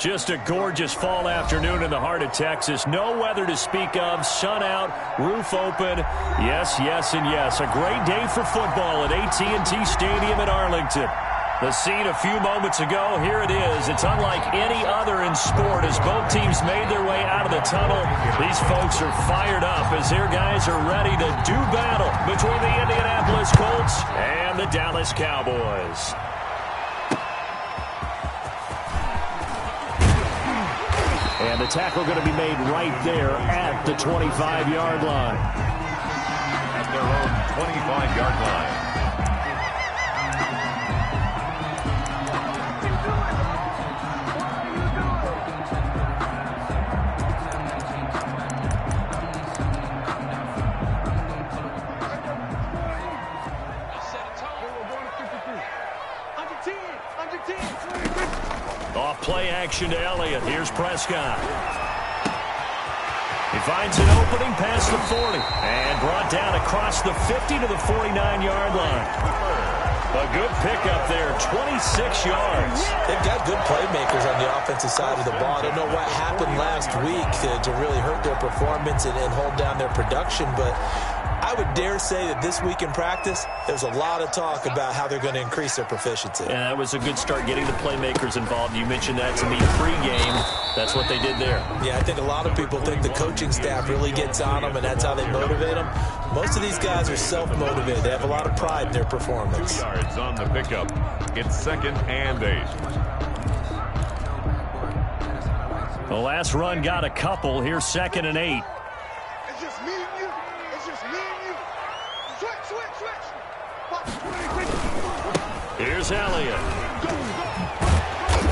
Just a gorgeous fall afternoon in the heart of Texas. No weather to speak of. Sun out, roof open. Yes, yes, and yes. A great day for football at AT&T Stadium in Arlington. The scene a few moments ago, here it is. It's unlike any other in sport as both teams made their way out of the tunnel. These folks are fired up as their guys are ready to do battle between the Indianapolis Colts and the Dallas Cowboys. And the tackle going to be made right there at the 25-yard line. At their own 25-yard line. Off play action to Elliott. Here's Prescott. He finds an opening past the 40 and brought down across the 50 to the 49-yard line. A good pickup there, 26 yards. They've got good playmakers on the offensive side of the ball. I don't know what happened last week to really hurt their performance and hold down their production, but I would dare say that this week in practice, there's a lot of talk about how they're going to increase their proficiency. Yeah, that was a good start getting the playmakers involved. You mentioned that to me pregame. That's what they did there. Yeah, I think a lot of people think the coaching staff really gets on them, and that's how they motivate them. Most of these guys are self-motivated. They have a lot of pride in their performance. 2 yards on the pickup. It's 2nd and 8. The last run got a couple. Here's 2nd and 8. It's just me and you. It's just me and you. Switch. Here's Elliott.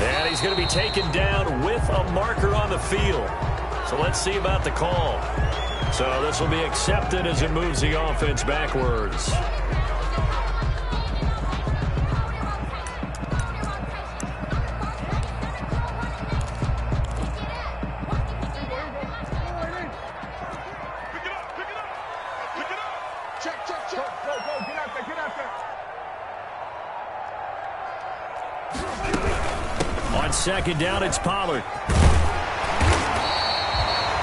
And he's going to be taken down with a marker on the field. So let's see about the call. So this will be accepted as it moves the offense backwards. On 2nd down, it's Pollard.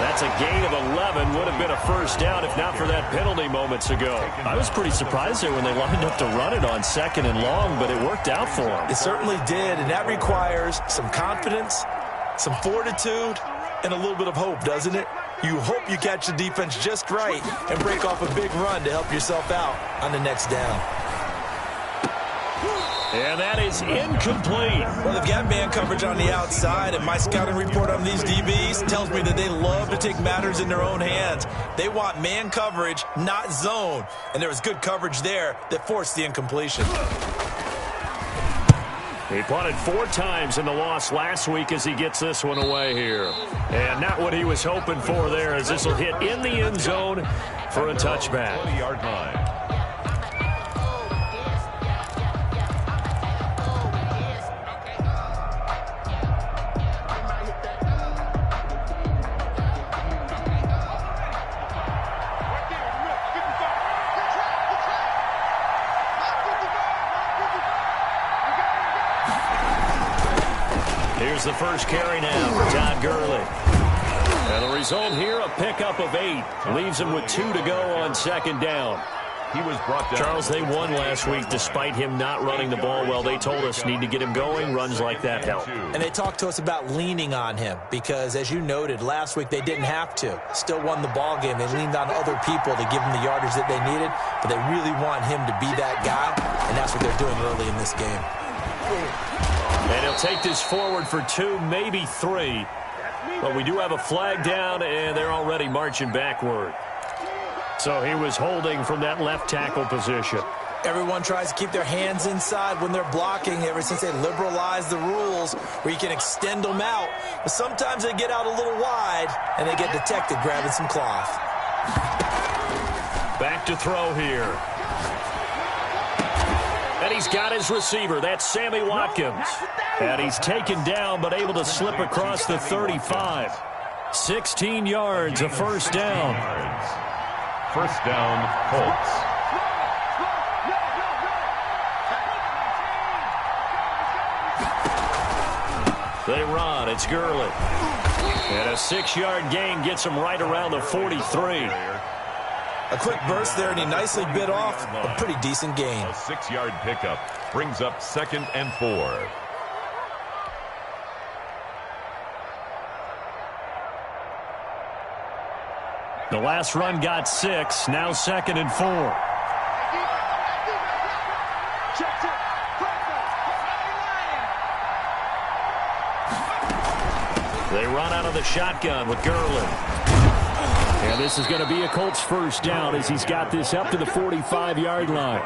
That's a gain of 11. Would have been a first down if not for that penalty moments ago. I was pretty surprised there when they lined up to run it on 2nd and long, but it worked out for them. It certainly did, and that requires some confidence, some fortitude, and a little bit of hope, doesn't it? You hope you catch the defense just right and break off a big run to help yourself out on the next down. And that is incomplete. Well, they've got man coverage on the outside, and my scouting report on these DBs tells me that they love to take matters in their own hands. They want man coverage, not zone. And there was good coverage there that forced the incompletion. He punted 4 times in the loss last week as he gets this one away here. And not what he was hoping for there, as this will hit in the end zone for a touchback. 20-yard line. Here's the first carry now for Todd Gurley. And the result here, a pickup of 8. Leaves him with 2 to go on 2nd down. He was brought down. Charles, they won last week despite him not running the ball well. They told us need to get him going. Runs like that help. And they talked to us about leaning on him because, as you noted, last week they didn't have to. Still won the ball game. They leaned on other people to give him the yardage that they needed, but they really want him to be that guy, and that's what they're doing early in this game. And he'll take this forward for 2, maybe 3. But we do have a flag down, and they're already marching backward. So he was holding from that left tackle position. Everyone tries to keep their hands inside when they're blocking ever since they liberalized the rules where you can extend them out. But sometimes they get out a little wide, and they get detected grabbing some cloth. Back to throw here. And he's got his receiver. That's Sammy Watkins. And he's taken down but able to slip across the 35. 16 yards, a first down. First down, Colts. They run. It's Gurley. And a 6-yard gain gets him right around the 43. A quick burst there, and he nicely bit off a pretty decent gain. A 6-yard pickup brings up 2nd and 4. The last run got 6. Now 2nd and 4. They run out of the shotgun with Gurley. And this is going to be a Colts first down as he's got this up to the 45-yard line.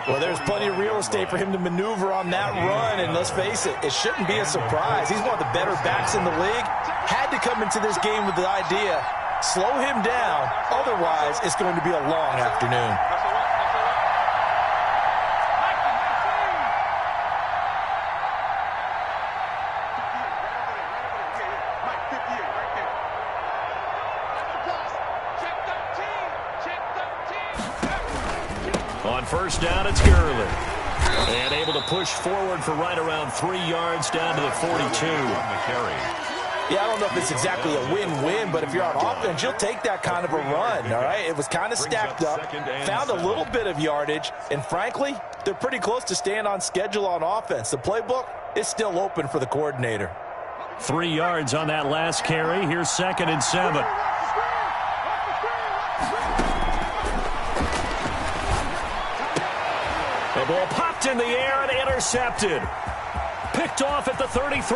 Well, there's plenty of real estate for him to maneuver on that run, and let's face it, it shouldn't be a surprise. He's one of the better backs in the league. Had to come into this game with the idea, slow him down, otherwise it's going to be a long afternoon. On first down, it's Gurley. And able to push forward for right around 3 yards down to the 42. Yeah, I don't know if it's exactly a win-win, but if you're on offense, you'll take that kind of a run, all right? It was kind of stacked up, found a little bit of yardage, and frankly, they're pretty close to staying on schedule on offense. The playbook is still open for the coordinator. 3 yards on that last carry. Here's 2nd and 7. The ball popped in the air and intercepted. Picked off at the 33.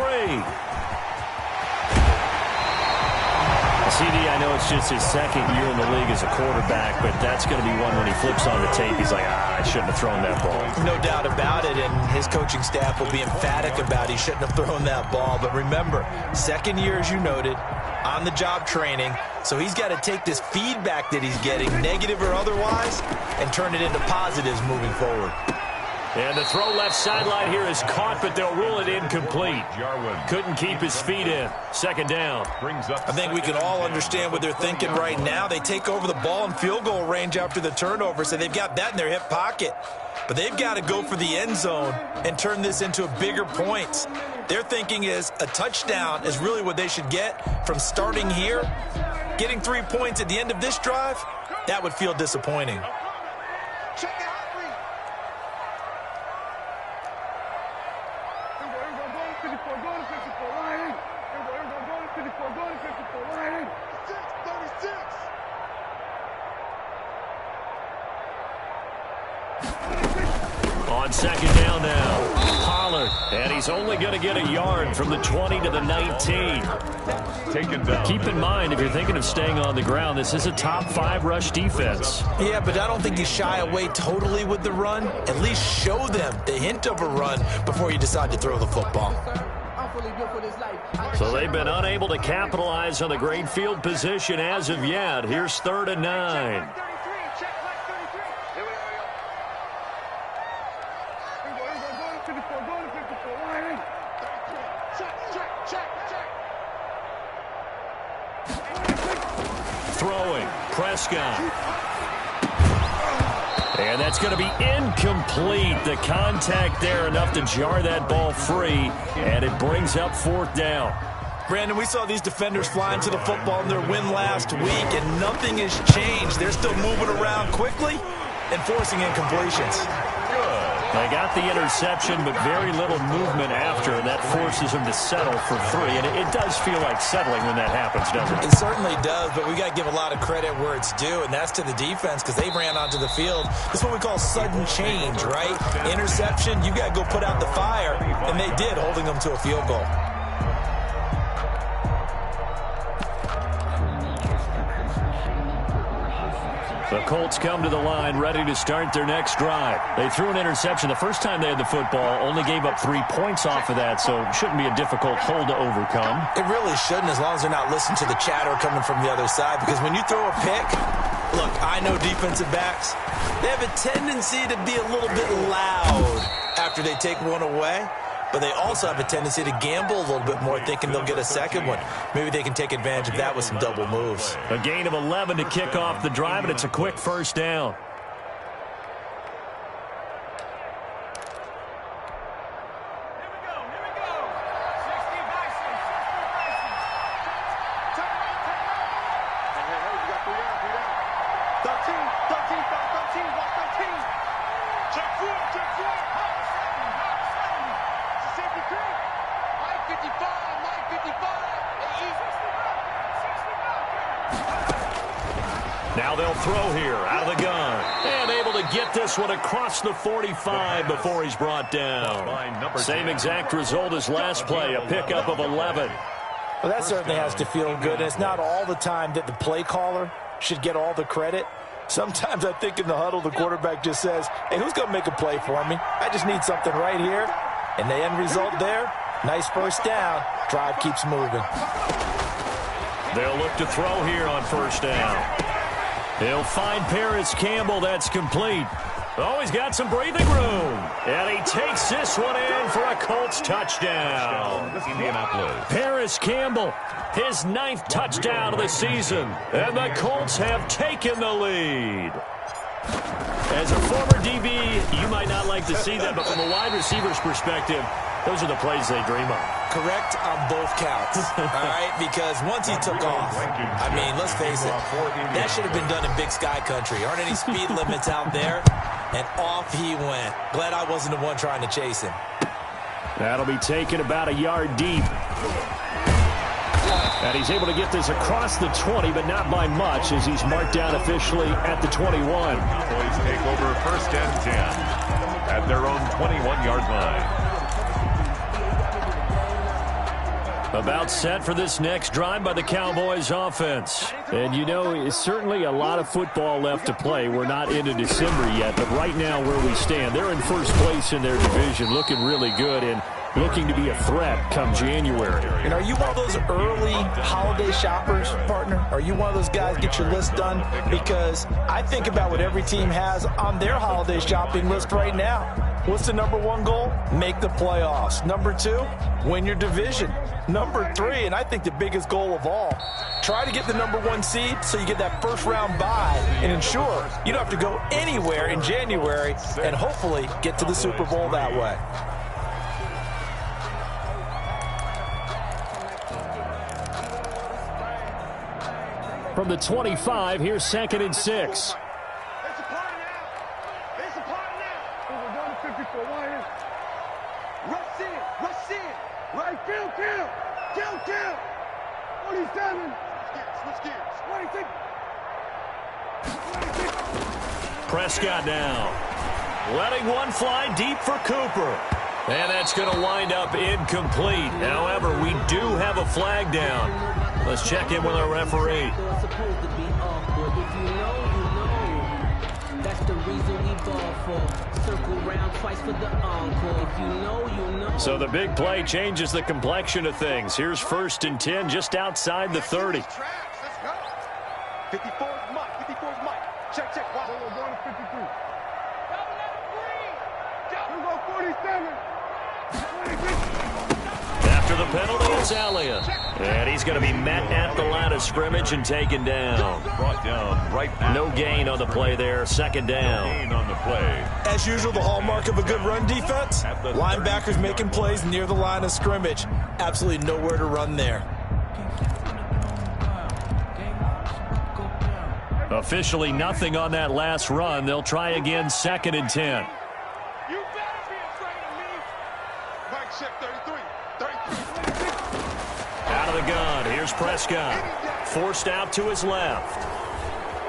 CD, I know it's just his 2nd year in the league as a quarterback, but that's going to be one when he flips on the tape. He's like, I shouldn't have thrown that ball. No doubt about it, and his coaching staff will be emphatic about he shouldn't have thrown that ball. But remember, 2nd year, as you noted, on-the-job training, so he's got to take this feedback that he's getting, negative or otherwise, and turn it into positives moving forward. And the throw left sideline here is caught, but they'll rule it incomplete. Couldn't keep his feet in. 2nd down. I think we can all understand what they're thinking right now. They take over the ball in field goal range after the turnover, so they've got that in their hip pocket. But they've got to go for the end zone and turn this into a bigger points. Their thinking is a touchdown is really what they should get from starting here. Getting 3 points at the end of this drive, that would feel disappointing. On 2nd down now, Pollard, and he's only going to get a yard from the 20 to the 19. Taken down. Keep in mind, if you're thinking of staying on the ground, this is a top 5 rush defense. Yeah, but I don't think you shy away totally with the run. At least show them the hint of a run before you decide to throw the football. So they've been unable to capitalize on the great field position as of yet. Here's 3rd and 9. Throwing, Prescott. And that's going to be incomplete. The contact there enough to jar that ball free, and it brings up 4th down. Brandon, we saw these defenders flying to the football in their win last week, and nothing has changed. They're still moving around quickly and forcing incompletions. They got the interception, but very little movement after, and that forces them to settle for 3. And it does feel like settling when that happens, doesn't it? It certainly does, but we got to give a lot of credit where it's due, and that's to the defense because they ran onto the field. This is what we call sudden change, right? Interception, you got to go put out the fire, and they did, holding them to a field goal. The Colts come to the line ready to start their next drive. They threw an interception the first time they had the football, only gave up 3 points off of that, so it shouldn't be a difficult hole to overcome. It really shouldn't, as long as they're not listening to the chatter coming from the other side, because when you throw a pick, look, I know defensive backs, they have a tendency to be a little bit loud after they take one away. But they also have a tendency to gamble a little bit more, thinking they'll get a second one. Maybe they can take advantage of that with some double moves. A gain of 11 to kick off the drive, and it's a quick first down. Now they'll throw here out of the gun. And able to get this one across the 45 before he's brought down. Same exact result as last play, a pickup of 11. Well, that certainly has to feel good. And it's not all the time that the play caller should get all the credit. Sometimes I think in the huddle, the quarterback just says, hey, who's going to make a play for me? I just need something right here. And the end result there, nice first down. Drive keeps moving. They'll look to throw here on first down. He'll find Paris Campbell. That's complete. Oh, he's got some breathing room. And he takes this one in for a Colts touchdown. Indianapolis. Paris Campbell, his 9th touchdown of the season. And the Colts have taken the lead. As a former DB, you might not like to see that, but from a wide receiver's perspective, those are the plays they dream of. Correct on both counts, all right? Because once he took off, I mean, let's face it, that should have been done in Big Sky Country. Aren't any speed limits out there? And off he went. Glad I wasn't the one trying to chase him. That'll be taken about a yard deep. And he's able to get this across the 20, but not by much, as he's marked down officially at the 21. Cowboys take over first and 10 at their own 21-yard line. About set for this next drive by the Cowboys offense. And, you know, it's certainly a lot of football left to play. We're not into December yet, but right now where we stand, they're in first place in their division, looking really good and looking to be a threat come January. And are you one of those early holiday shoppers, partner? Are you one of those guys get your list done? Because I think about what every team has on their holiday shopping list right now. What's the number 1 goal? Make the playoffs. Number 2, win your division. Number 3, and I think the biggest goal of all, try to get the number 1 seed so you get that first round bye and ensure you don't have to go anywhere in January and hopefully get to the Super Bowl that way. From the 25, here's 2nd and 6. Kill. 47. Switch gears. 26. Prescott now. Letting one fly deep for Cooper. And that's going to wind up incomplete. However, we do have a flag down. Let's check in with our referee. So the big play changes the complexion of things. Here's 1st and 10 just outside the 30. Let's go. 54's Mike. 54's Mike. Check. Watch. We're going to 53. We're going 47. After the penalty, it's Elliott. And he's going to be met at the line of scrimmage and taken down. Brought down right now. No gain on the play there. 2nd down. No gain on the play. As usual, the hallmark of a good run defense, linebackers making plays near the line of scrimmage. Absolutely nowhere to run there. Officially nothing on that last run. They'll try again 2nd and 10. You better be afraid of me. Mike check 33. Out of the gun. Here's Prescott. Forced out to his left.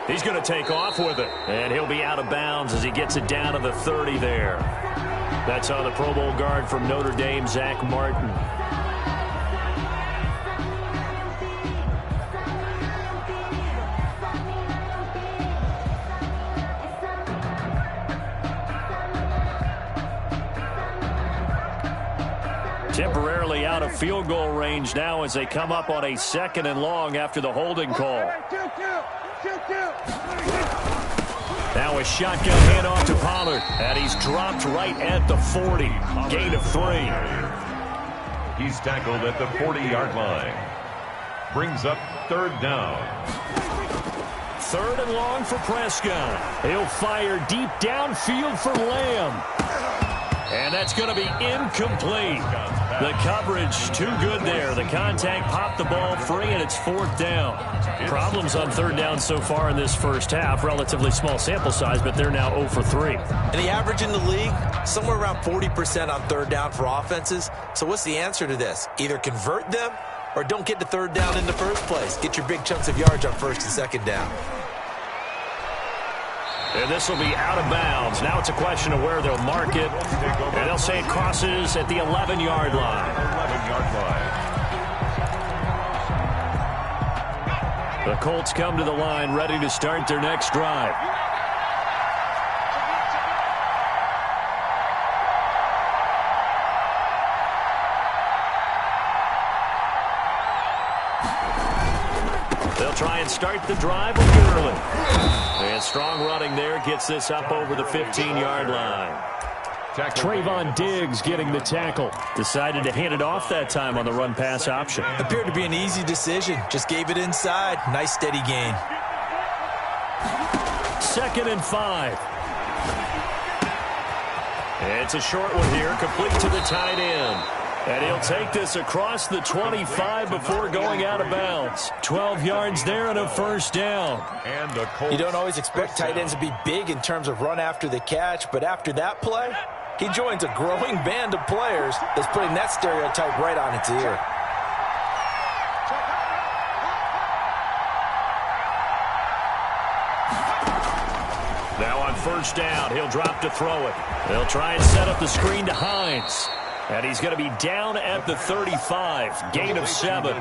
He's going to take off with it. And he'll be out of bounds as he gets it down to the 30 there. That's on the Pro Bowl guard from Notre Dame, Zach Martin. Temporarily out of field goal range now as they come up on a 2nd and long after the holding call. Now a shotgun handoff to Pollard, and he's dropped right at the 40. Gain of 3. He's tackled at the 40-yard line. Brings up 3rd down. 3rd and long for Prescott. He'll fire deep downfield for Lamb. And that's going to be incomplete. The coverage too good there. The contact popped the ball free, and it's 4th down. Problems on 3rd down so far in this first half. Relatively small sample size, but they're now 0 for 3. And the average in the league, somewhere around 40% on 3rd down for offenses. So what's the answer to this? Either convert them or don't get to 3rd down in the first place. Get your big chunks of yards on 1st and 2nd down. And this will be out of bounds. Now it's a question of where they'll mark it. And they'll say it crosses at the 11-yard line. 11-yard line. The Colts come to the line ready to start their next drive. They'll try and start the drive with Gurley. And strong running there gets this up over the 15-yard line. Trayvon Diggs getting the tackle. Decided to hand it off that time on the run-pass option. Appeared to be an easy decision. Just gave it inside. Nice steady gain. 2nd and 5. It's a short one here, complete to the tight end. And he'll take this across the 25 before going out of bounds. 12 yards there and a first down. And the Colts. You don't always expect tight ends to be big in terms of run after the catch, but after that play, he joins a growing band of players that's putting that stereotype right on its ear. Now on first down, he'll drop to throw it. They'll try and set up the screen to Hines. And he's going to be down at the 35. Gain of 7.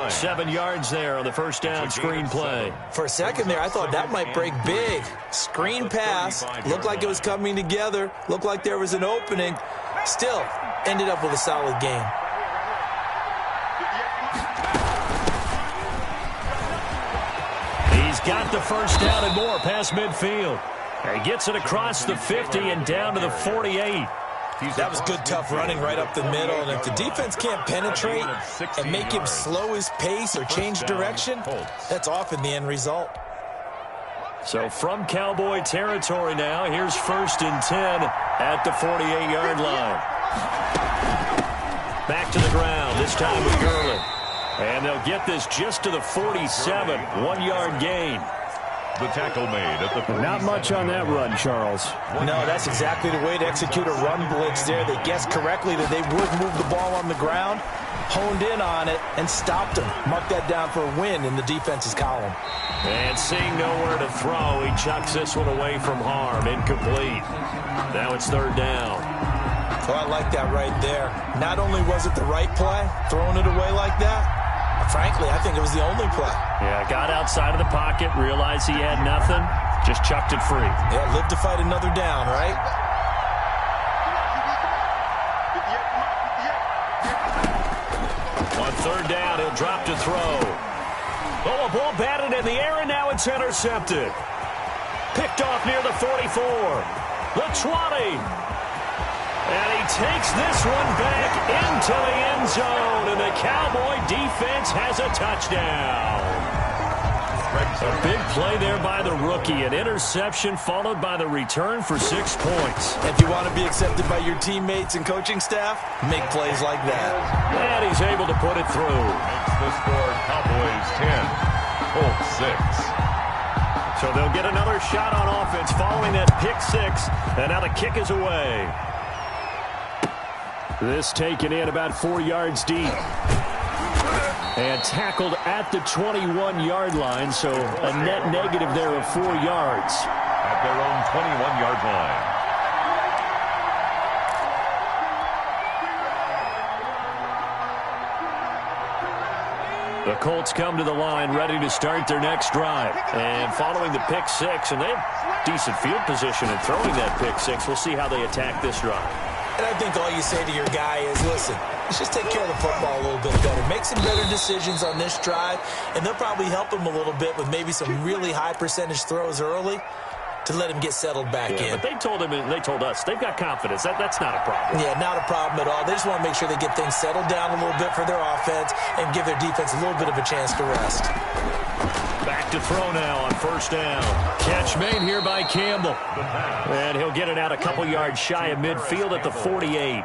7 yards there on the first down screen play. For a second there, I thought that might break big. Screen pass. Looked like it was coming together. Looked like there was an opening. Still, ended up with a solid gain. He's got the first down and more past midfield. And he gets it across the 50 and down to the 48. That was good, tough running right up the middle. And if the defense can't penetrate and make him slow his pace or change direction, that's often the end result. So from Cowboy territory now, here's 1st and 10 at the 48-yard line. Back to the ground, this time with Gurley. And they'll get this just to the 47, 1-yard gain. The tackle made at the 47. Not much on that run, Charles. No, that's exactly the way to execute a run blitz there. They guessed correctly that they would move the ball on the ground, honed in on it, and stopped him. Mark that down for a win in the defense's column. And seeing nowhere to throw, he chucks this one away from harm. Incomplete. Now it's 3rd down. Oh, I like that right there. Not only was it the right play, throwing it away like that, frankly, I think it was the only play. Yeah, got outside of the pocket, realized he had nothing, just chucked it free. Yeah, live to fight another down, right? On 3rd down, he'll drop to throw. Oh, a ball batted in the air, and now it's intercepted. Picked off near the 44. The 20. And he takes this one back into the end zone, and the Cowboy defense has a touchdown. A big play there by the rookie, an interception followed by the return for 6 points. If you want to be accepted by your teammates and coaching staff, make plays like that. And he's able to put it through. Makes the score Cowboys 10, Colts 6. So they'll get another shot on offense following that pick 6, and now the kick is away. This taken in about 4 yards deep. And tackled at the 21-yard line, so a net negative there of 4 yards. At their own 21-yard line. The Colts come to the line ready to start their next drive. And following the pick 6, and they have decent field position in throwing that pick 6. We'll see how they attack this drive. And I think all you say to your guy is, listen, let's just take care of the football a little bit better. Make some better decisions on this drive, and they'll probably help him a little bit with maybe some really high percentage throws early to let him get settled back in. But they told us they've got confidence. That's not a problem. Yeah, not a problem at all. They just want to make sure they get things settled down a little bit for their offense and give their defense a little bit of a chance to rest. Back to throw now on 1st down. Catch made here by Campbell. And he'll get it out a couple yards shy of midfield at the 48.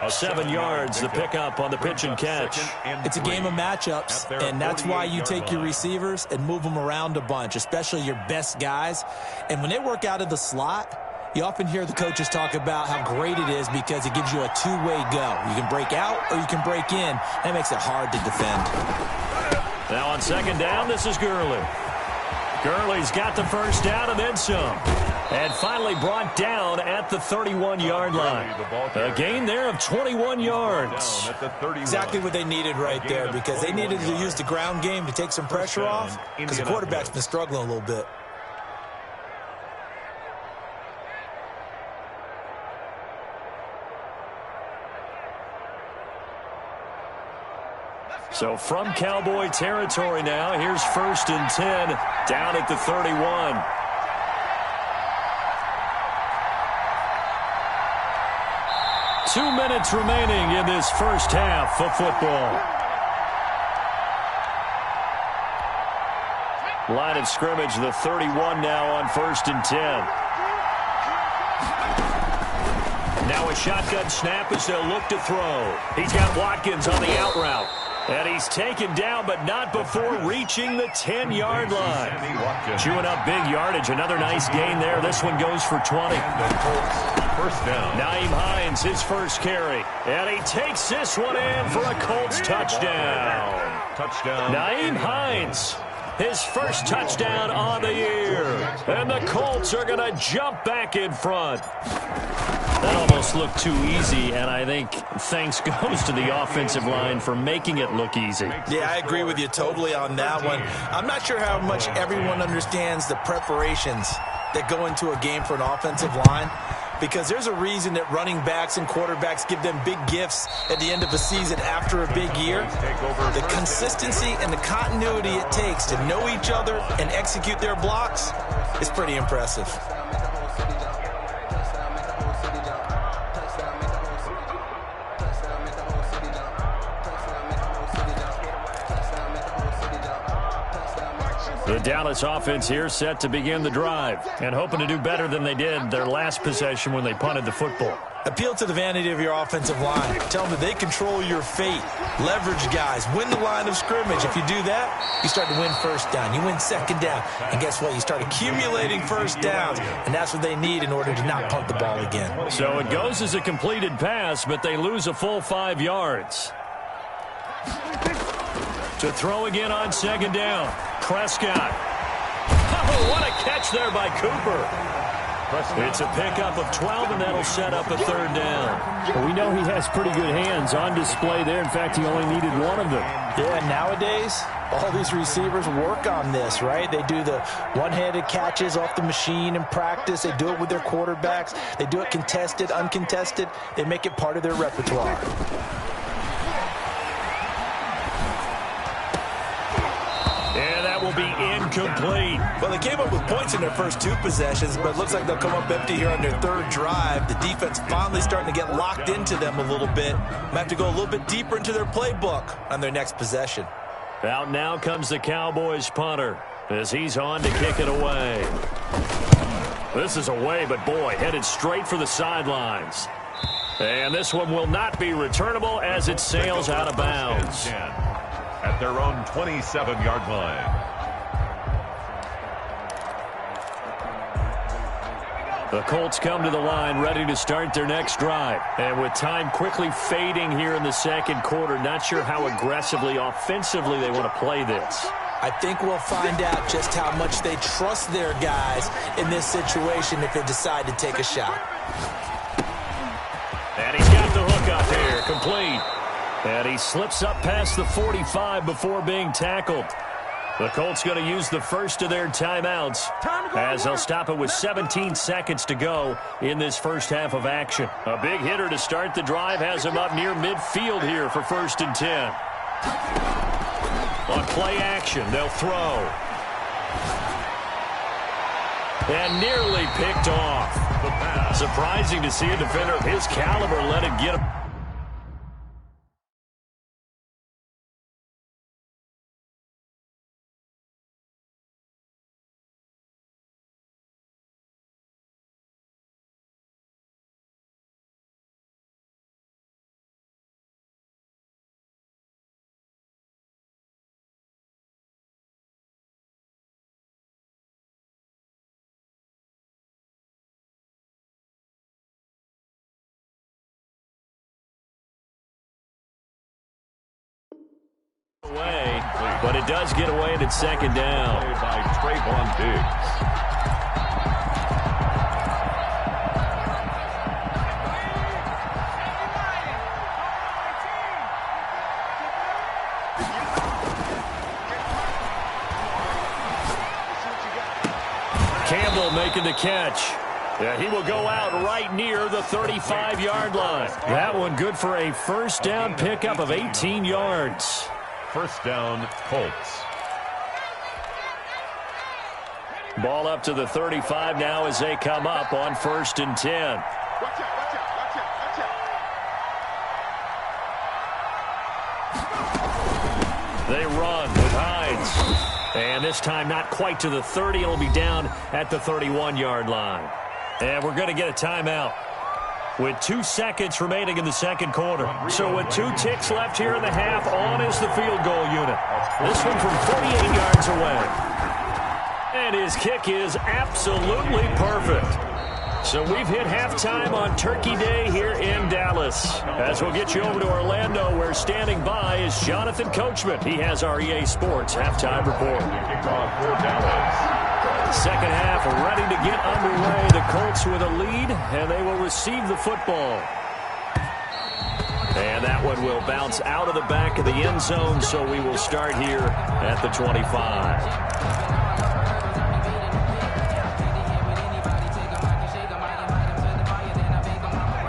7 yards, the pickup on the pitch and catch. It's a game of matchups, and that's why you take your receivers and move them around a bunch, especially your best guys. And when they work out of the slot, you often hear the coaches talk about how great it is because it gives you a two-way go. You can break out or you can break in. That makes it hard to defend. Now on 2nd down, this is Gurley. Gurley's got the first down and then some. And finally brought down at the 31-yard line. A gain there of 21 yards. Exactly what they needed right there, because they needed to use the ground game to take some pressure off, because the quarterback's been struggling a little bit. So from Cowboy territory now, here's 1st and 10 down at the 31. Two minutes remaining in this first half of football. Line of scrimmage, the 31 now on 1st and 10. Now a shotgun snap as they'll look to throw. He's got Watkins on the out route. And he's taken down, but not before reaching the 10-yard line. Chewing up big yardage. Another nice gain there. This one goes for 20. First down. Nyheim Hines, his first carry. And he takes this one in for a Colts touchdown. Nyheim Hines, his first touchdown on the year. And the Colts are going to jump back in front. That almost looked too easy, and I think thanks goes to the offensive line for making it look easy. Yeah, I agree with you totally on that one. I'm not sure how much everyone understands the preparations that go into a game for an offensive line, because there's a reason that running backs and quarterbacks give them big gifts at the end of a season after a big year. The consistency and the continuity it takes to know each other and execute their blocks is pretty impressive. The Dallas offense here set to begin the drive and hoping to do better than they did their last possession when they punted the football. Appeal to the vanity of your offensive line. Tell them that they control your fate. Leverage guys. Win the line of scrimmage. If you do that, you start to win first down. You win second down. And guess what? You start accumulating first downs. And that's what they need in order to not punt the ball again. So it goes as a completed pass, but they lose a full 5 yards. To throw again on second down. Prescott. Oh, what a catch there by Cooper. It's a pickup of 12, and that'll set up a third down. Well, we know he has pretty good hands on display there. In fact, he only needed one of them. Yeah, nowadays, all these receivers work on this, right? They do the one-handed catches off the machine in practice. They do it with their quarterbacks. They do it contested, uncontested. They make it part of their repertoire. Will be incomplete. Well, they came up with points in their first 2 possessions, but it looks like they'll come up empty here on their 3rd drive. The defense finally starting to get locked into them a little bit. Might have to go a little bit deeper into their playbook on their next possession. Out now comes the Cowboys punter as he's on to kick it away. This is away, but boy, headed straight for the sidelines. And this one will not be returnable as it sails out of bounds. At their own 27-yard line. The Colts come to the line ready to start their next drive. And with time quickly fading here in the second quarter, not sure how aggressively, offensively they want to play this. I think we'll find out just how much they trust their guys in this situation if they decide to take a shot. And he's got the hook up here, complete. And he slips up past the 45 before being tackled. The Colts going to use the first of their timeouts as they'll stop it with 17 seconds to go in this first half of action. A big hitter to start the drive has him up near midfield here for 1st and 10. On play action, they'll throw. And nearly picked off. Surprising to see a defender of his caliber let it get him. Away, but it does get away and it's second down. Diggs. Campbell making the catch. Yeah, he will go out right near the 35-yard line. That one good for a first down pickup of 18 yards. First down, Colts. Ball up to the 35 now as they come up on 1st and 10. Watch out, watch out, watch out, watch out. They run with Hines. And this time not quite to the 30. It'll be down at the 31-yard line. And we're going to get a timeout with 2 seconds remaining in the second quarter. So with 2 ticks left here in the half, on is the field goal unit. This one from 48 yards away. And his kick is absolutely perfect. So we've hit halftime on Turkey Day here in Dallas. As we'll get you over to Orlando, where standing by is Jonathan Coachman. He has our EA Sports halftime report. Kickoff for Dallas. Second half ready to get underway. The Colts with a lead, and they will receive the football. And that one will bounce out of the back of the end zone, so we will start here at the 25.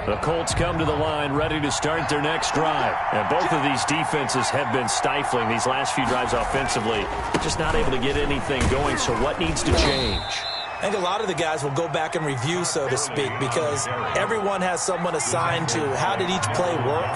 The Colts come to the line ready to start their next drive. And both of these defenses have been stifling these last few drives offensively. Just not able to get anything going, so what needs to change? I think a lot of the guys will go back and review, so to speak, because everyone has someone assigned to how did each play work.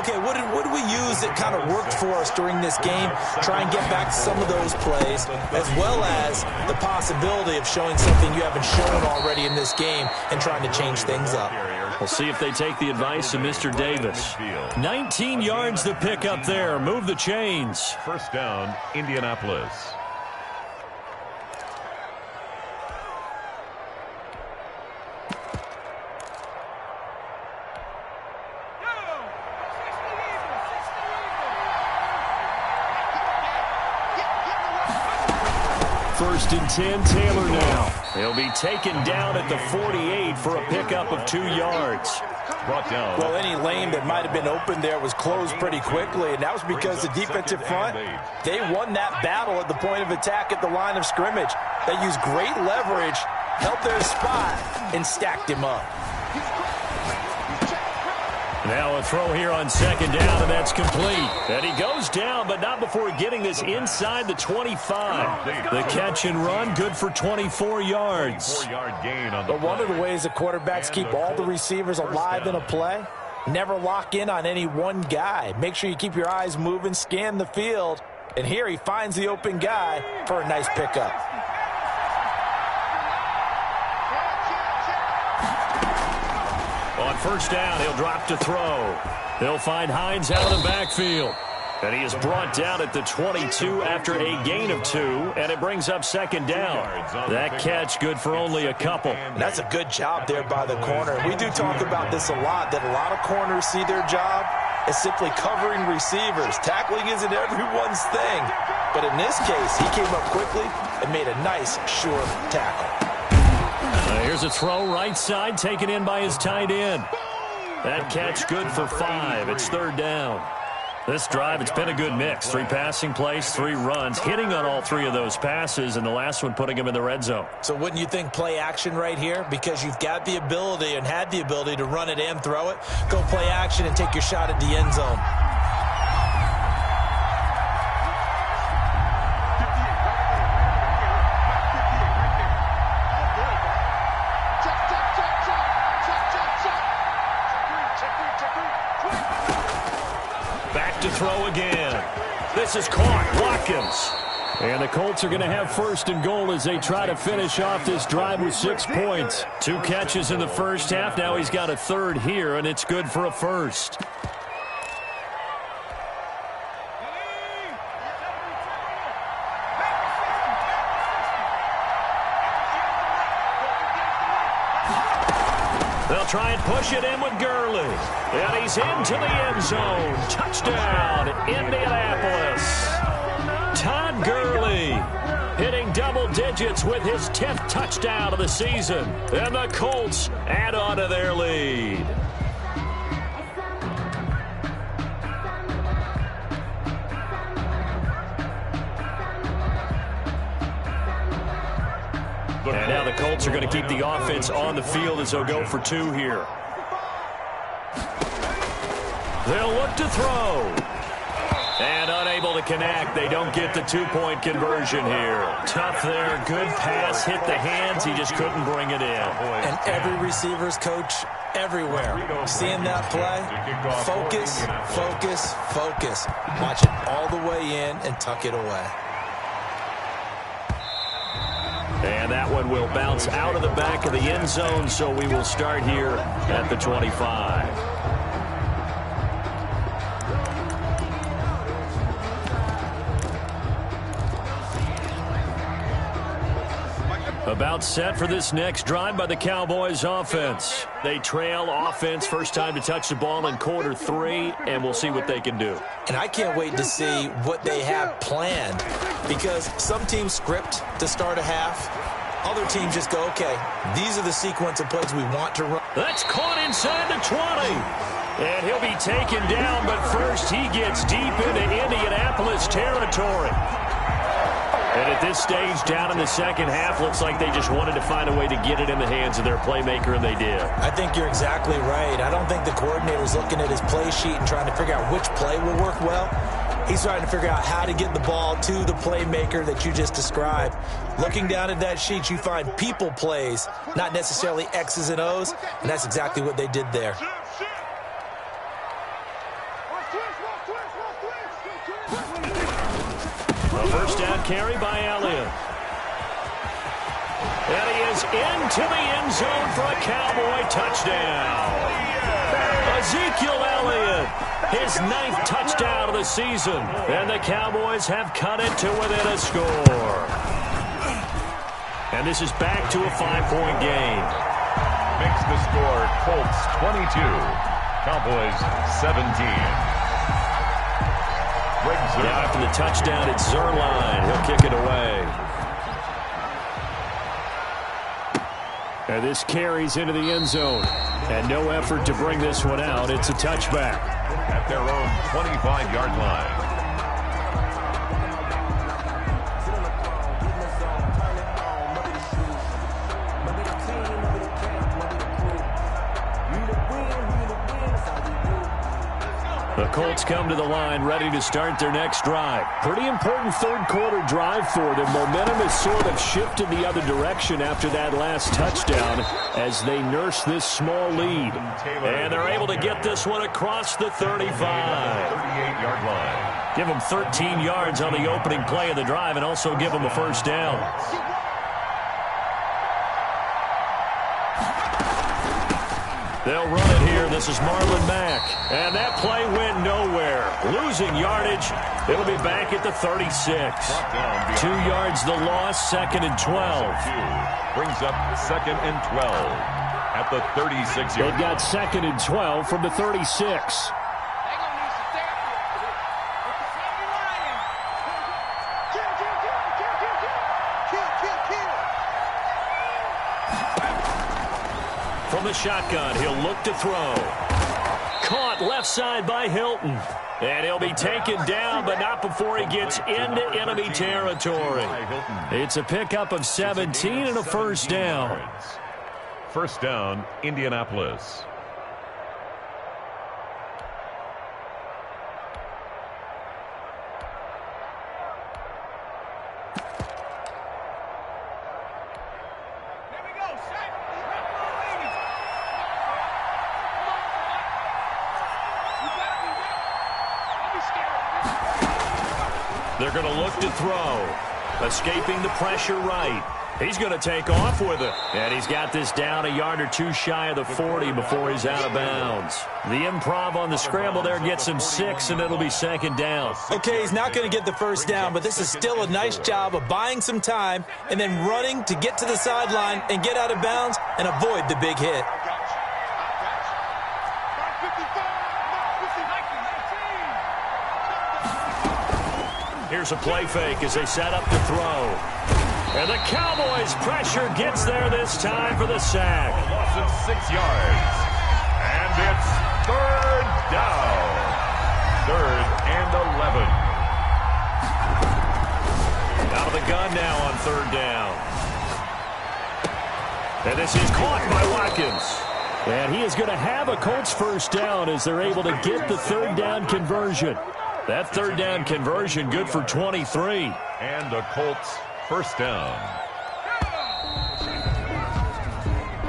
Okay, what did we use that kind of worked for us during this game? Try and get back to some of those plays, as well as the possibility of showing something you haven't shown already in this game and trying to change things up. We'll see if they take the advice of Mr. Davis. 19 yards to pick up there. Move the chains. First down, Indianapolis. First and 10, Taylor now. He'll be taken down at the 48 for a pickup of 2 yards. Brought down. Well, any lane that might have been open there was closed pretty quickly, and that was because the defensive front, they won that battle at the point of attack at the line of scrimmage. They used great leverage, held their spot, and stacked him up. Now a throw here on second down, and that's complete. And he goes down, but not before getting this inside the 25. The catch and run, good for 24 yards. 4-yard gain on the But one of the ways that quarterbacks keep all the receivers alive in a play, never lock in on any one guy. Make sure you keep your eyes moving, scan the field. And here he finds the open guy for a nice pickup. On first down, he'll drop to throw. They'll find Hines out of the backfield. And he is brought down at the 22 after a gain of 2, and it brings up second down. That catch good for only a couple. And that's a good job there by the corner. We do talk about this a lot, that a lot of corners see their job as simply covering receivers. Tackling isn't everyone's thing. But in this case, he came up quickly and made a nice, sure tackle. Here's a throw right side, taken in by his tight end. That catch good for 5. It's third down. This drive, it's been a good mix. 3 passing plays, 3 runs, hitting on all 3 of those passes, and the last one putting him in the red zone. So wouldn't you think play action right here? Because you've got the ability and had the ability to run it and throw it. Go play action and take your shot at the end zone. Throw again. This is caught. Watkins. And the Colts are going to have first and goal as they try to finish off this drive with 6 points. 2 catches in the first half. Now he's got a third here, and it's good for a first. They'll try and push it in with Gurley. And he's into the end zone. Touchdown, Indianapolis. Todd Gurley hitting double digits with his 10th touchdown of the season. And the Colts add on to their lead. And now the Colts are going to keep the offense on the field as they'll go for 2 here. They'll look to throw. And unable to connect. They don't get the 2-point conversion here. Tough there. Good pass. Hit the hands. He just couldn't bring it in. And every receiver's coach everywhere. Seeing that play, focus, focus, focus. Watch it all the way in and tuck it away. And that one will bounce out of the back of the end zone, so we will start here at the 25. About set for this next drive by the Cowboys offense. They trail offense, first time to touch the ball in quarter 3, and we'll see what they can do. And I can't wait to see what they have planned, because some teams script to start a half. Other teams just go, okay, these are the sequence of plays we want to run. That's caught inside the 20. And he'll be taken down, but first he gets deep into Indianapolis territory. And at this stage, down in the second half, looks like they just wanted to find a way to get it in the hands of their playmaker, and they did. I think you're exactly right. I don't think the coordinator's looking at his play sheet and trying to figure out which play will work well. He's trying to figure out how to get the ball to the playmaker that you just described. Looking down at that sheet, you find people plays, not necessarily X's and O's, and that's exactly what they did there. A first down carry by Elliott. And he is into the end zone for a Cowboy touchdown. Ezekiel Elliott, his 9th touchdown of the season. And the Cowboys have cut it to within a score. And this is back to a 5-point game. Makes the score Colts 22, Cowboys 17. Now after the touchdown, it's Zerline. He'll kick it away. And this carries into the end zone. And no effort to bring this one out. It's a touchback. At their own 25-yard line. The Colts come to the line ready to start their next drive. Pretty important third-quarter drive for them. Momentum has sort of shifted the other direction after that last touchdown as they nurse this small lead. And they're able to get this one across the 35. 38-yard line. Give them 13 yards on the opening play of the drive and also give them a first down. They'll run it here. This is Marlon Mack. And that play went nowhere. Losing yardage. It'll be back at the 36. 2 yards the loss, 2nd and 12. Brings up 2nd and 12 at the 36. They've got 2nd and 12 from the 36. From the shotgun, he'll look to throw. Caught left side by Hilton. And he'll be taken down, but not before he gets into enemy territory. It's a pickup of 17 and a first down. First down, Indianapolis. They're going to look to throw. Escaping the pressure right. He's going to take off with it. And he's got this down a yard or two shy of the 40 before he's out of bounds. The improv on the scramble there gets him 6, and it'll be 2nd down. Okay, he's not going to get the first down, but this is still a nice job of buying some time and then running to get to the sideline and get out of bounds and avoid the big hit. Here's a play fake as they set up to throw. And the Cowboys' pressure gets there this time for the sack. A loss of 6 yards. And it's third down. 3rd and 11. Out of the gun now on 3rd down. And this is caught by Watkins. And he is going to have a Colts first down as they're able to get the 3rd down conversion. That 3rd down conversion good for 23. And the Colts first down.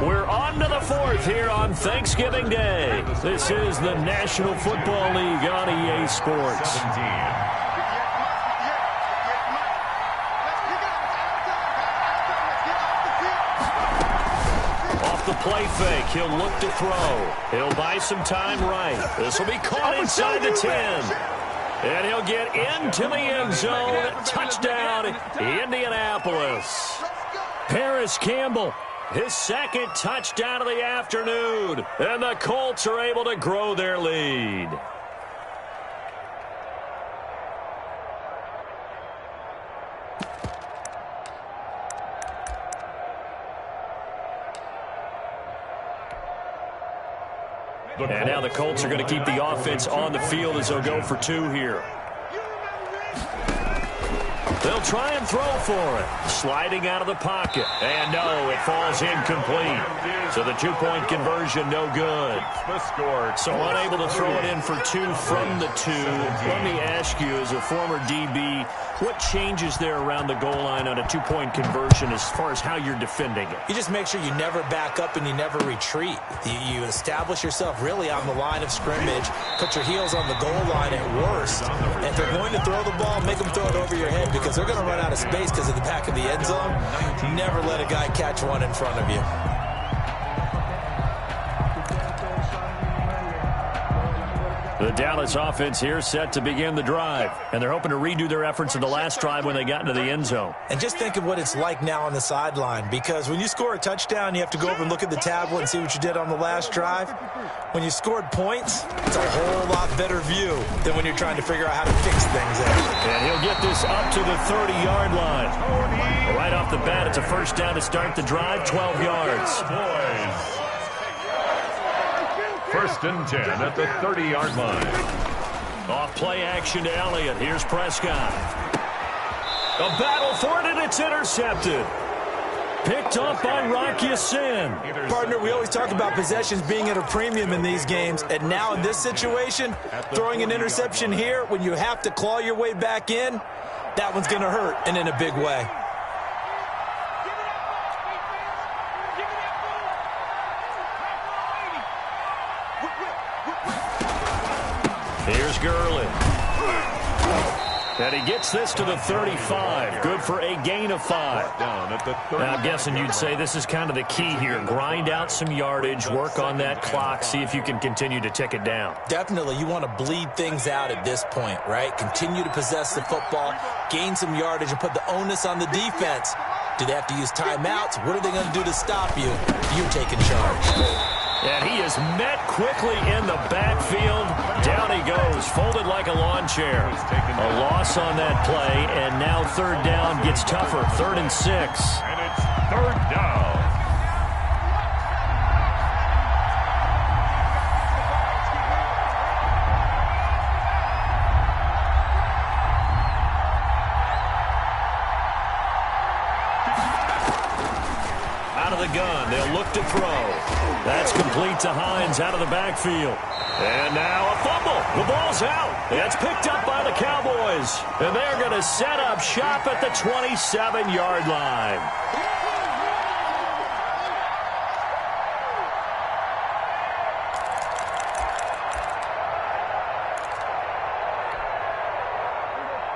We're on to the 4th here on Thanksgiving Day. This is the National Football League on EA Sports. 17. The play fake. He'll look to throw. He'll buy some time right. This will be caught inside the 10. And he'll get into the end zone. Touchdown, Indianapolis. Paris Campbell, His 2nd touchdown of the afternoon. And the Colts are able to grow their lead. And now the Colts are going to keep the offense on the field as they'll go for 2 here. They'll try and throw for it. Sliding out of the pocket. And no, it falls incomplete. So the 2-point conversion, no good. The score. So unable to throw it in for 2 from the 2. Let me ask you, as a former DB, what changes there around the goal line on a 2-point conversion as far as how you're defending it? You just make sure you never back up and you never retreat. You establish yourself really on the line of scrimmage, put your heels on the goal line at worst. And if they're going to throw the ball, make them throw it over your head because they're going to run out of space because of the back of the end zone. Never let a guy catch one in front of you. The Dallas offense here set to begin the drive. And they're hoping to redo their efforts in the last drive when they got into the end zone. And just think of what it's like now on the sideline, because when you score a touchdown, you have to go over and look at the tablet and see what you did on the last drive. When you scored points, it's a whole lot better view than when you're trying to figure out how to fix things there. And he'll get this up to the 30-yard line. Right off the bat, it's a first down to start the drive, 12 yards. First and 10 at the 30-yard line. Off play action to Elliott. Here's Prescott. A battle for it, and it's intercepted. Picked up by Rocky Sin. Partner, we always talk about possessions being at a premium in these games, and now in this situation, throwing an interception here when you have to claw your way back in, that one's going to hurt, and in a big way. Here's Gurley. And he gets this to the 35. Good for a gain of 5. Now, I'm guessing you'd say this is kind of the key here. Grind out some yardage, work on that clock, see if you can continue to tick it down. Definitely, you want to bleed things out at this point, right? Continue to possess the football, gain some yardage, and put the onus on the defense. Do they have to use timeouts? What are they going to do to stop you? You're taking charge. And he is met quickly in the backfield. Down he goes, folded like a lawn chair. A loss on that play, and now 3rd down gets tougher. 3rd and 6. And it's 3rd down. Out of the gun, they'll look to throw. That's complete to Hines out of the backfield. And now a fumble. The ball's out. It's picked up by the Cowboys. And they're going to set up shop at the 27-yard line.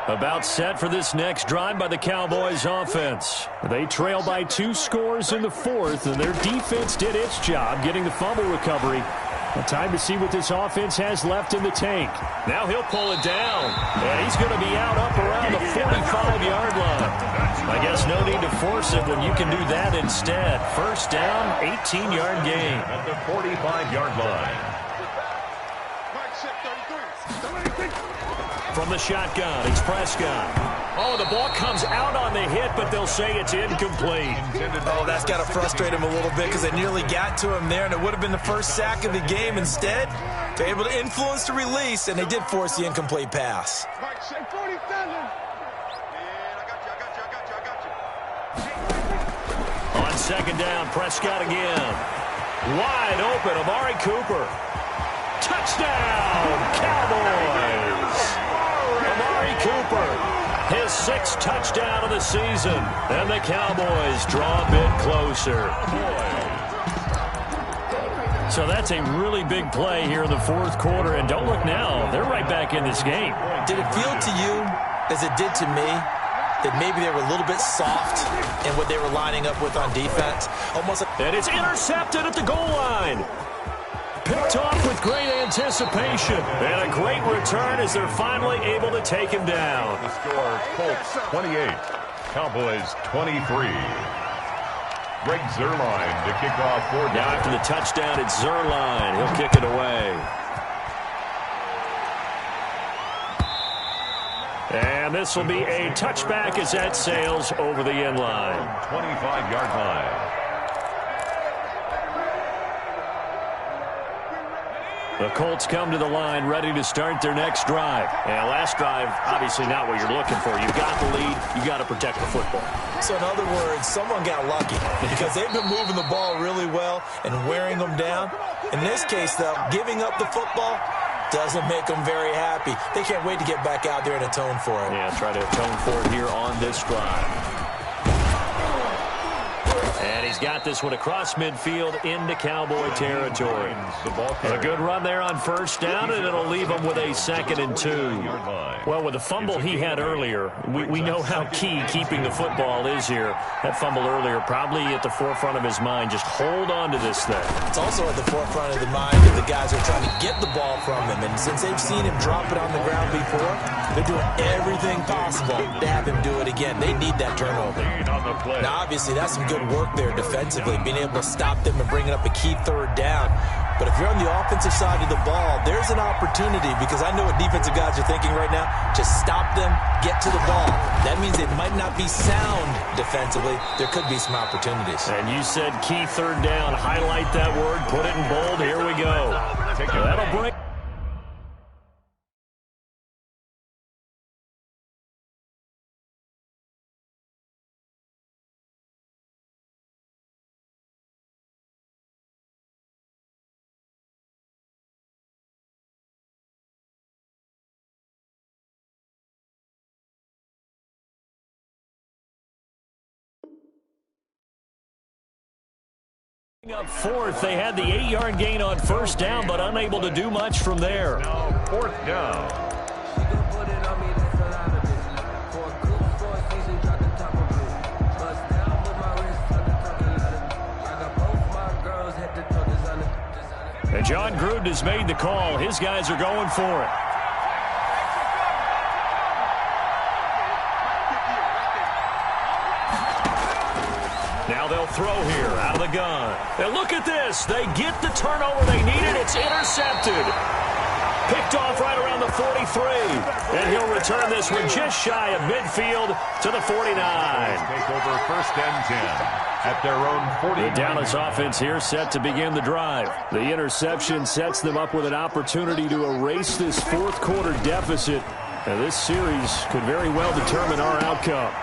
About set for this next drive by the Cowboys offense. They trail by 2 scores in the 4th, and their defense did its job getting the fumble recovery. Well, time to see what this offense has left in the tank. Now he'll pull it down, and he's going to be out up around the 45-yard line. I guess no need to force it when you can do that instead. First down, 18-yard gain. At the 45-yard line. From the shotgun, it's Prescott. Oh, the ball comes out on the hit, but they'll say it's incomplete. Oh, that's got to frustrate him a little bit because they nearly got to him there, and it would have been the first sack of the game. Instead, they're able to influence the release, and they did force the incomplete pass. On second down, Prescott again. Wide open, Amari Cooper. Touchdown, Cowboys! Amari Cooper, his 6th touchdown of the season. And the Cowboys draw a bit closer. So that's a really big play here in the 4th quarter. And don't look now, they're right back in this game. Did it feel to you, as it did to me, that maybe they were a little bit soft in what they were lining up with on defense? Almost. And it's intercepted at the goal line. Picked off with great anticipation. And a great return as they're finally able to take him down. The score, Colts 28, Cowboys 23. Greg Zuerlein to kick off for down. Now after the touchdown, it's Zuerlein. He'll kick it away. And this will be a touchback as that sails over the end line. 25-yard line. The Colts come to the line ready to start their next drive. And last drive, obviously not what you're looking for. You've got the lead. You've got to protect the football. So in other words, someone got lucky because they've been moving the ball really well and wearing them down. In this case, though, giving up the football doesn't make them very happy. They can't wait to get back out there and atone for it. Yeah, try to atone for it here on this drive. And he's got this one across midfield into Cowboy territory. A good run there on first down, and it'll leave him with a 2nd and 2. Well, with the fumble he had earlier, we know how key keeping the football is here. That fumble earlier probably at the forefront of his mind. Just hold on to this thing. It's also at the forefront of the mind of the guys who are trying to get the ball from him. And since they've seen him drop it on the ground before, they're doing everything possible to have him do it again. They need that turnover. Now, obviously, that's some good work there defensively, being able to stop them and bringing up a key 3rd down. But if you're on the offensive side of the ball, there's an opportunity, because I know what defensive guys are thinking right now. Just stop them, get to the ball. That means they might not be sound defensively. There could be some opportunities. And you said key 3rd down. Highlight that word. Put it in bold. Here we go. That'll bring... Up 4th, they had the 8-yard gain on first down, but unable to do much from there. Now 4th down. And John Gruden has made the call. His guys are going for it. Now they'll throw here out of the gun. And look at this. They get the turnover they needed. It's intercepted. Picked off right around the 43. And he'll return this one just shy of midfield to the 49. Take over 1st and 10 at their own 40. The Dallas offense here set to begin the drive. The interception sets them up with an opportunity to erase this 4th quarter deficit. And this series could very well determine our outcome.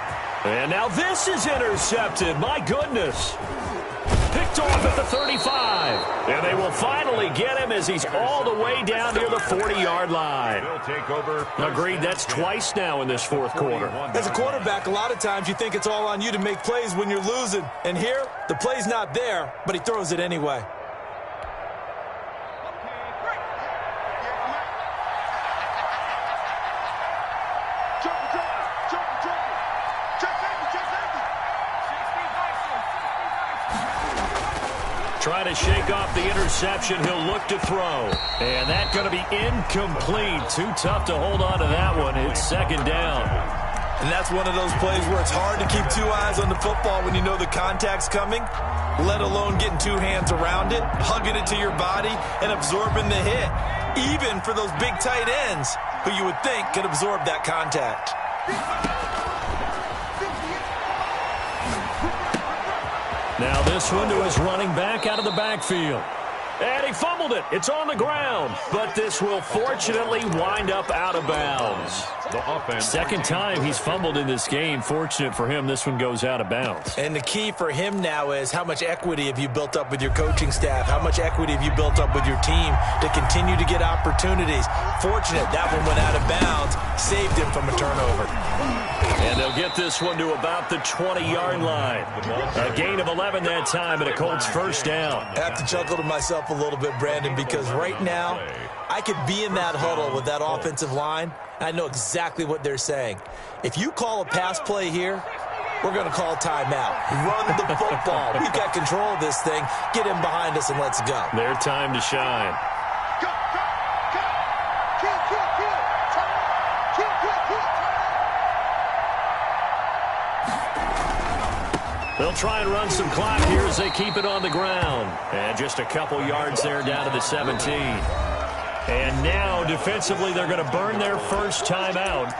And now this is intercepted. My goodness. Picked off at the 35. And they will finally get him as he's all the way down near the 40-yard line. Agreed, that's twice now in this 4th quarter. As a quarterback, a lot of times you think it's all on you to make plays when you're losing. And here, the play's not there, but he throws it anyway. Trying to shake off the interception. He'll look to throw. And that's going to be incomplete. Too tough to hold on to that one. It's 2nd down. And that's one of those plays where it's hard to keep 2 eyes on the football when you know the contact's coming, let alone getting 2 hands around it, hugging it to your body, and absorbing the hit, even for those big tight ends who you would think could absorb that contact. Now this one to his running back out of the backfield. And he fumbled it. It's on the ground. But this will fortunately wind up out of bounds. Second time he's fumbled in this game. Fortunate for him, this one goes out of bounds. And the key for him now is how much equity have you built up with your coaching staff? How much equity have you built up with your team to continue to get opportunities? Fortunate that one went out of bounds, saved him from a turnover. And they'll get this one to about the 20-yard line. A gain of 11 that time and a Colts first down. I have to chuckle to myself a little bit, Brandon, because right now I could be in that huddle with that offensive line. I know exactly what they're saying. If you call a pass play here, we're going to call timeout. Run the football. We've got control of this thing. Get in behind us and let's go. Their time to shine. They'll try and run some clock here as they keep it on the ground. And just a couple yards there down to the 17. And now, defensively, they're going to burn their first timeout.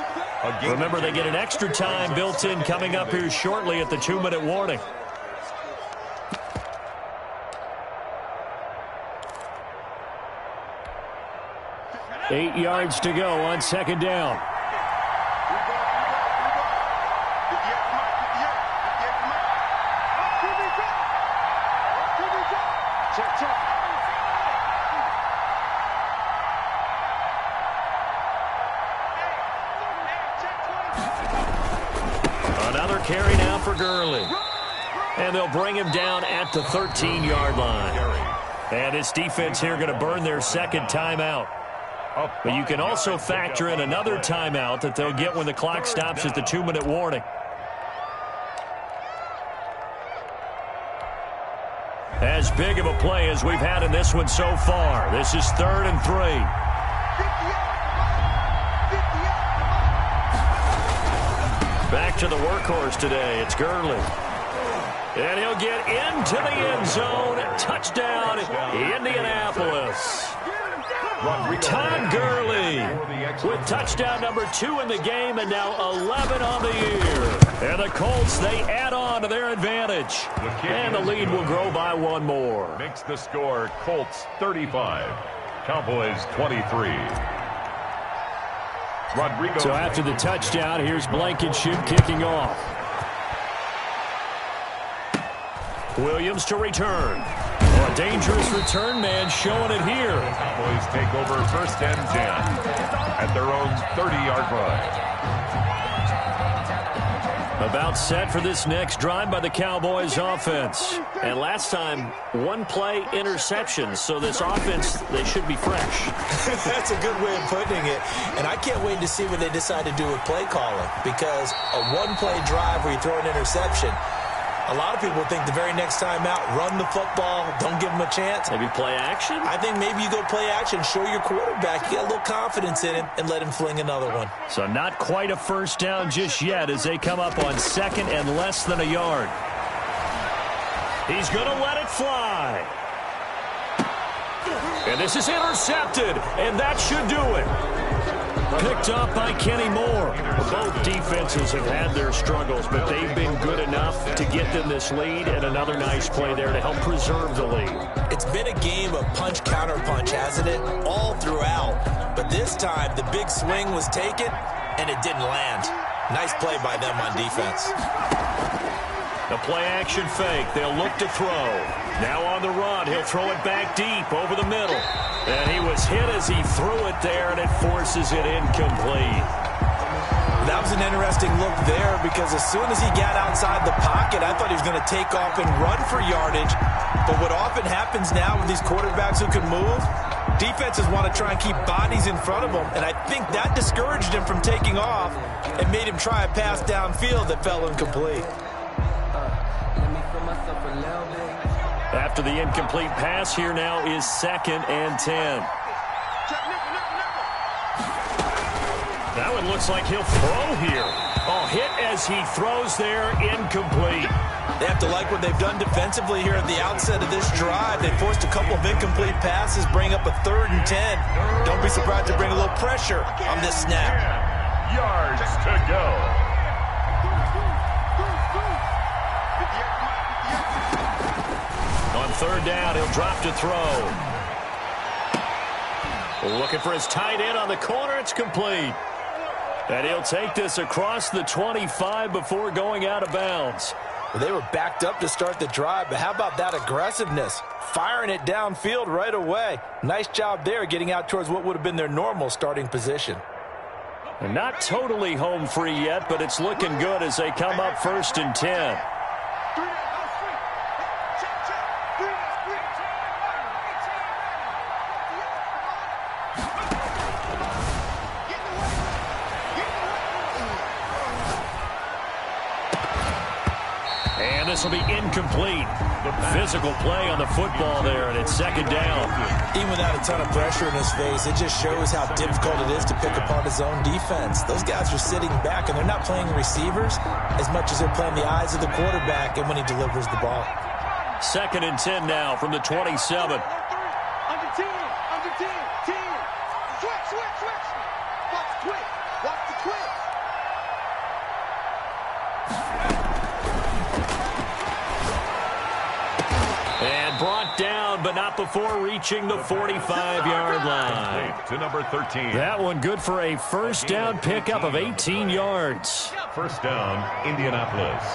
Remember, they get an extra time built in coming up here shortly at the 2-minute warning. Eight yards to go on second down. Another carry now for Gurley. And they'll bring him down at the 13-yard line. And this defense here going to burn their second timeout. But you can also factor in another timeout that they'll get when the clock stops at the 2-minute warning. As big of a play as we've had in this one so far. This is 3rd and 3. Back to the workhorse today. It's Gurley. And he'll get into the end zone. Touchdown, Indianapolis. Todd Gurley with touchdown number 2 in the game and now 11 on the year. And the Colts, they add on to their advantage. And the lead will grow by one more. Makes the score Colts 35, Cowboys 23. Rodrigo. So after the touchdown, here's Blankenship kicking off. Williams to return. A dangerous return man showing it here. Cowboys take over 1st and 10 at their own 30-yard line. About set for this next drive by the Cowboys offense. And last time, one play interception. So this offense, they should be fresh. That's a good way of putting it. And I can't wait to see what they decide to do with play calling. Because a one-play drive where you throw an interception, a lot of people think the very next time out, run the football, don't give them a chance. Maybe play action? I think maybe you go play action, show your quarterback, you get a little confidence in him, and let him fling another one. So not quite a first down just yet as they come up on 2nd and less than a yard. He's going to let it fly. And this is intercepted, and that should do it. Picked up by Kenny Moore. Both defenses have had their struggles, but they've been good enough to get them this lead, and another nice play there to help preserve the lead. It's been a game of punch-counter-punch, hasn't it? All throughout. But this time, the big swing was taken, and it didn't land. Nice play by them on defense. The play-action fake. They'll look to throw. Now on the run. He'll throw it back deep over the middle. And he was hit as he threw it there, and it forces it incomplete. That was an interesting look there because as soon as he got outside the pocket, I thought he was going to take off and run for yardage. But what often happens now with these quarterbacks who can move, defenses want to try and keep bodies in front of them. And I think that discouraged him from taking off and made him try a pass downfield that fell incomplete. After the incomplete pass, here now is 2nd and 10. That one looks like he'll throw here. Oh, hit as he throws there, incomplete. They have to like what they've done defensively here at the outset of this drive. They forced a couple of incomplete passes, bring up a 3rd and 10. Don't be surprised to bring a little pressure on this snap. 10 yards to go. down. He'll drop to throw. Looking for his tight end on the corner. It's complete. And he'll take this across the 25 before going out of bounds. Well, they were backed up to start the drive, but how about that aggressiveness? Firing it downfield right away. Nice job there getting out towards what would have been their normal starting position. They're not totally home free yet, but it's looking good as they come up 1st and 10. This will be incomplete. Physical play on the football there, and it's 2nd down. Even without a ton of pressure in his face, it just shows how difficult it is to pick apart his own defense. Those guys are sitting back, and they're not playing receivers as much as they're playing the eyes of the quarterback and when he delivers the ball. 2nd and 10 now from the 27. Under 10, under 10, 10. Switch. Watch the twitch. Watch the twitch. And brought down, but not before reaching the 45-yard line. To number 13. That one good for a 1st down pickup of 18 yards. 1st down, Indianapolis.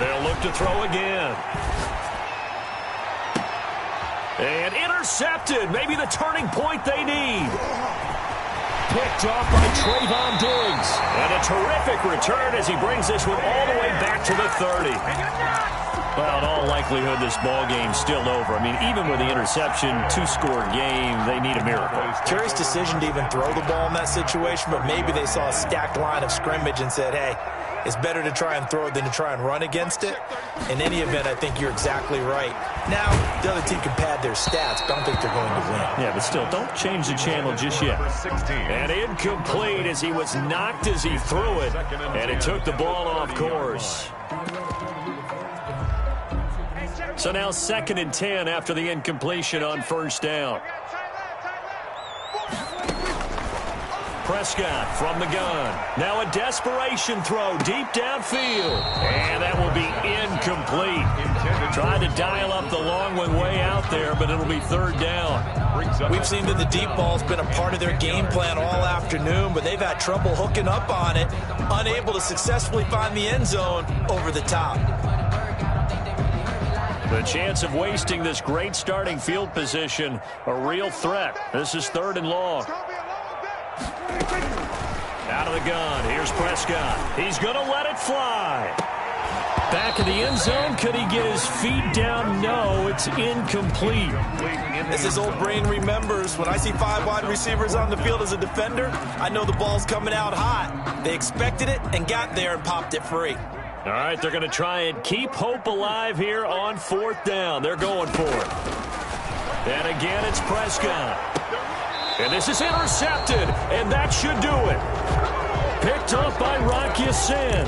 They'll look to throw again. And intercepted. Maybe the turning point they need. Picked off by Trayvon Diggs. And a terrific return as he brings this one all the way back to the 30. Well, in all likelihood, this ball game's still over. I mean, even with the interception, 2-score game, they need a miracle. Curious decision to even throw the ball in that situation, but maybe they saw a stacked line of scrimmage and said, hey, it's better to try and throw it than to try and run against it. In any event, I think you're exactly right. Now, the other team can pad their stats, but I don't think they're going to win. Yeah, but still, don't change the channel just yet. And incomplete as he was knocked as he threw it, and it took the ball off course. So now 2nd and 10 after the incompletion on 1st down. Prescott from the gun. Now a desperation throw deep downfield. And that will be incomplete. Tried to dial up the long one way out there, but it'll be 3rd down. We've seen that the deep ball's been a part of their game plan all afternoon, but they've had trouble hooking up on it, unable to successfully find the end zone over the top. The chance of wasting this great starting field position, a real threat. This is 3rd and long. Out of the gun, here's Prescott. He's going to let it fly. Back in the end zone, could he get his feet down? No, it's incomplete. As his old brain remembers, when I see 5 wide receivers on the field as a defender, I know the ball's coming out hot. They expected it and got there and popped it free. All right, they're going to try and keep hope alive here on 4th down. They're going for it. And again, it's Prescott. And this is intercepted, and that should do it. Picked up by Rock Ya-Sin.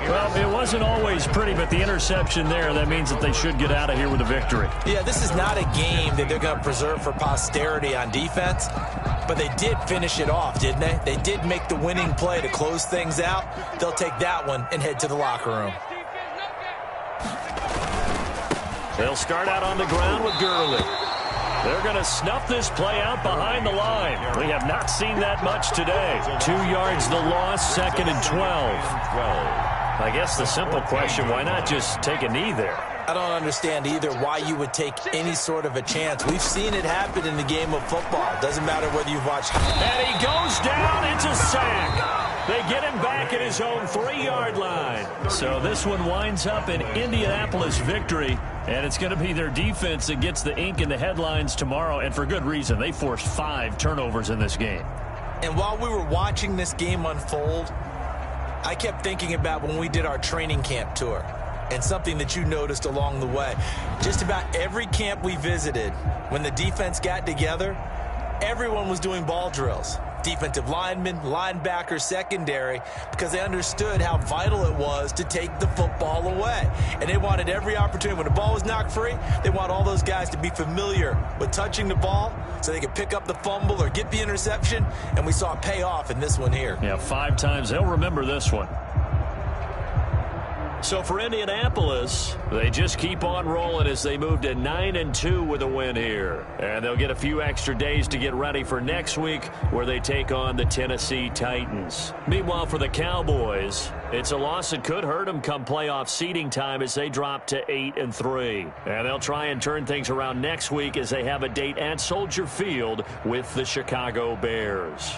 Well, it wasn't always pretty, but the interception there, that means that they should get out of here with a victory. Yeah, this is not a game that they're going to preserve for posterity on defense, but they did finish it off, didn't they? They did make the winning play to close things out. They'll take that one and head to the locker room. They'll start out on the ground with Gurley. They're going to snuff this play out behind the line. We have not seen that much today. 2 yards the loss, 2nd and 12. I guess the simple question, why not just take a knee there? I don't understand either why you would take any sort of a chance. We've seen it happen in the game of football. Doesn't matter whether you've watched. And he goes down. It's a sack. They get him back at his own 3-yard line. So this one winds up an Indianapolis victory, and it's going to be their defense that gets the ink in the headlines tomorrow, and for good reason. They forced 5 turnovers in this game. And while we were watching this game unfold, I kept thinking about when we did our training camp tour and something that you noticed along the way. Just about every camp we visited, when the defense got together, everyone was doing ball drills. defensive linemen, linebackers, secondary, because they understood how vital it was to take the football away. And they wanted every opportunity. When the ball was knocked free, they want all those guys to be familiar with touching the ball so they could pick up the fumble or get the interception, and we saw it pay off in this one here. Yeah, 5 times. They'll remember this one. So for Indianapolis, they just keep on rolling as they move to 9-2 with a win here. And they'll get a few extra days to get ready for next week where they take on the Tennessee Titans. Meanwhile, for the Cowboys, it's a loss that could hurt them come playoff seeding time as they drop to 8-3. And they'll try and turn things around next week as they have a date at Soldier Field with the Chicago Bears.